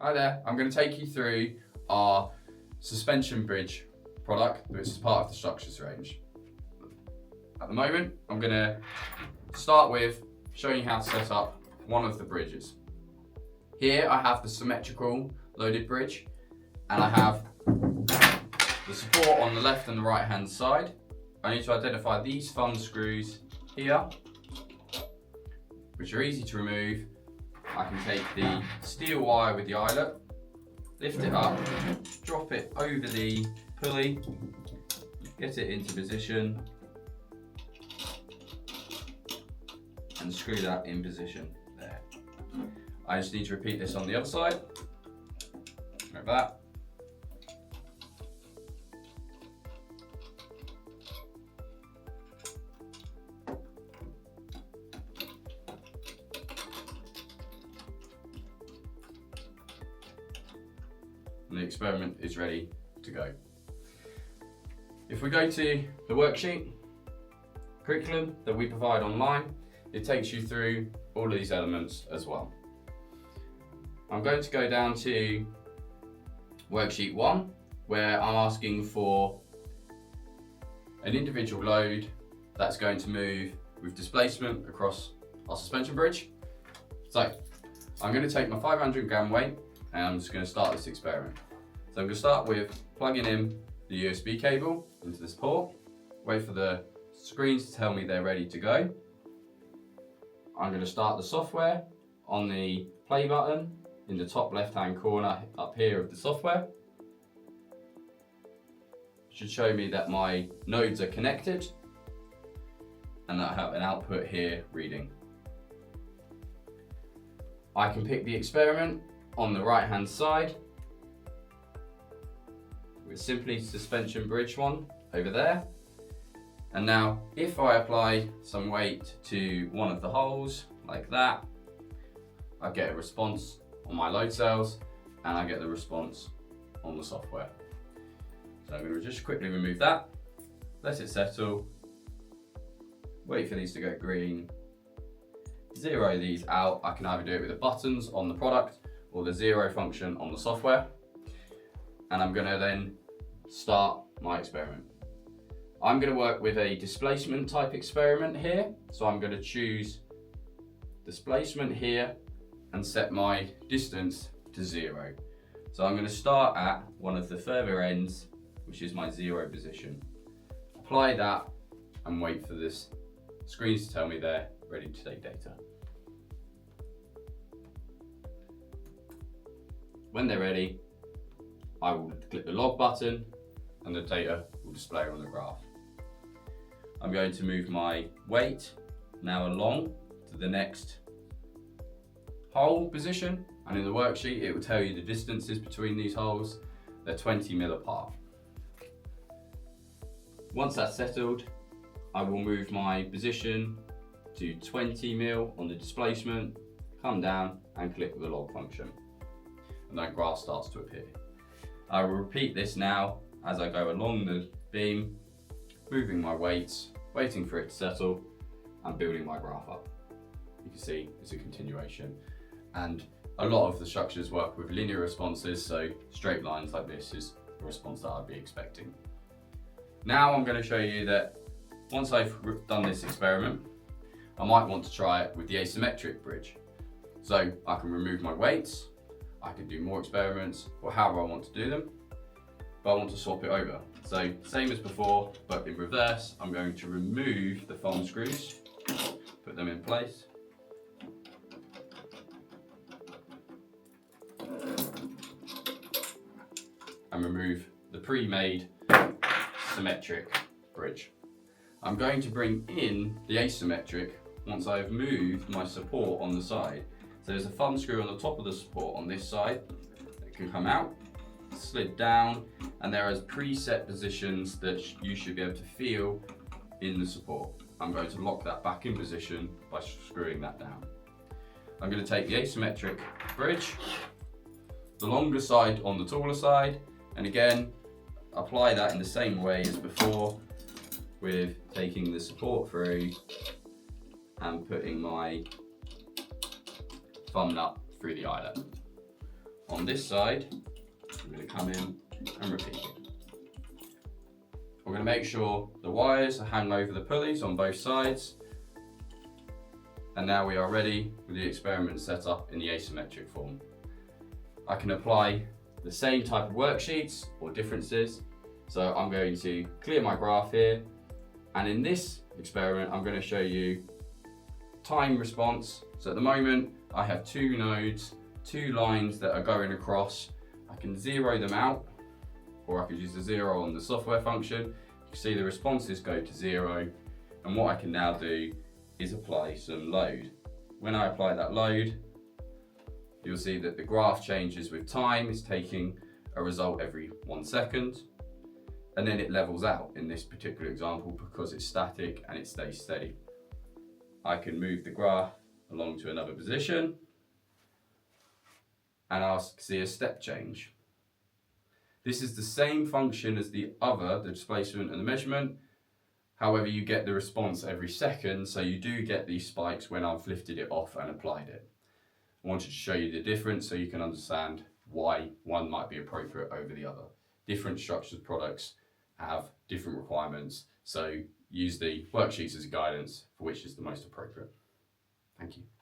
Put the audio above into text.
Hi there, I'm going to take you through our suspension bridge product, which is part of the structures range. At the moment, I'm going to start with showing you how to set up one of the bridges. Here I have the symmetrical loaded bridge, and I have the support on the left and the right hand side. I need to identify these thumb screws here, which are easy to remove. I can take the steel wire with the eyelet, lift it up, drop it over the pulley, get it into position, and screw that in position there. I just need to repeat this on the other side, like that. And the experiment is ready to go. If we go to the worksheet, curriculum that we provide online, it takes you through all of these elements as well. I'm going to go down to worksheet 1, where I'm asking for an individual load that's going to move with displacement across our suspension bridge. So I'm going to take my 500 gram weight and I'm just going to start this experiment. So I'm going to start with plugging in the USB cable into this port, wait for the screens to tell me they're ready to go. I'm going to start the software on the play button in the top left hand corner up here of the software. It should show me that my nodes are connected and that I have an output here reading. I can pick the experiment on the right hand side with simply suspension bridge one over there. And now if I apply some weight to one of the holes like that, I get a response on my load cells and I get the response on the software. So I'm going to just quickly remove that, let it settle, wait for these to go green, zero these out. I can either do it with the buttons on the product or the zero function on the software. And I'm going to then start my experiment. I'm going to work with a displacement type experiment here. So I'm going to choose displacement here and set my distance to 0. So I'm going to start at one of the further ends, which is my 0 position. Apply that and wait for this screens to tell me they're ready to take data. When they're ready, I will click the log button and the data will display on the graph. I'm going to move my weight now along to the next hole position, and in the worksheet it will tell you the distances between these holes. They're 20 mil apart. Once that's settled, I will move my position to 20 mil on the displacement, come down and click the log function, and that graph starts to appear. I will repeat this now as I go along the beam, moving my weights, waiting for it to settle and building my graph up. You can see it's a continuation, and a lot of the structures work with linear responses, so straight lines like this is the response that I'd be expecting. Now I'm going to show you that once I've done this experiment, I might want to try it with the asymmetric bridge. So I can remove my weights, I can do more experiments or however I want to do them, but I want to swap it over. So same as before, but in reverse, I'm going to remove the thumb screws, put them in place. And remove the pre-made symmetric bridge. I'm going to bring in the asymmetric once I've moved my support on the side. So there's a thumb screw on the top of the support on this side that can come out, slid down, and there are preset positions that you should be able to feel in the support. I'm going to lock that back in position by screwing that down. I'm going to take the asymmetric bridge, the longer side on the taller side, and again apply that in the same way as before, with taking the support through and putting my thumb nut through the eyelet. on this side, I'm going to come in and repeat it. We're going to make sure the wires are hung over the pulleys on both sides. And now we are ready with the experiment set up in the asymmetric form. I can apply the same type of worksheets or differences. So I'm going to clear my graph here. And in this experiment, I'm going to show you time response. So at the moment, I have two nodes, two lines that are going across. I can zero them out, or I could use the zero on the software function. You can see the responses go to 0. And what I can now do is apply some load. When I apply that load, you'll see that the graph changes with time. It's taking a result every 1 second. And then it levels out in this particular example because it's static and it stays steady. I can move the graph along to another position and I'll see a step change. This is the same function as the other, the displacement and the measurement. However, you get the response every second, so you do get these spikes when I've lifted it off and applied it. I wanted to show you the difference so you can understand why one might be appropriate over the other. Different structured products have different requirements, so use the worksheets as guidance for which is the most appropriate. Thank you.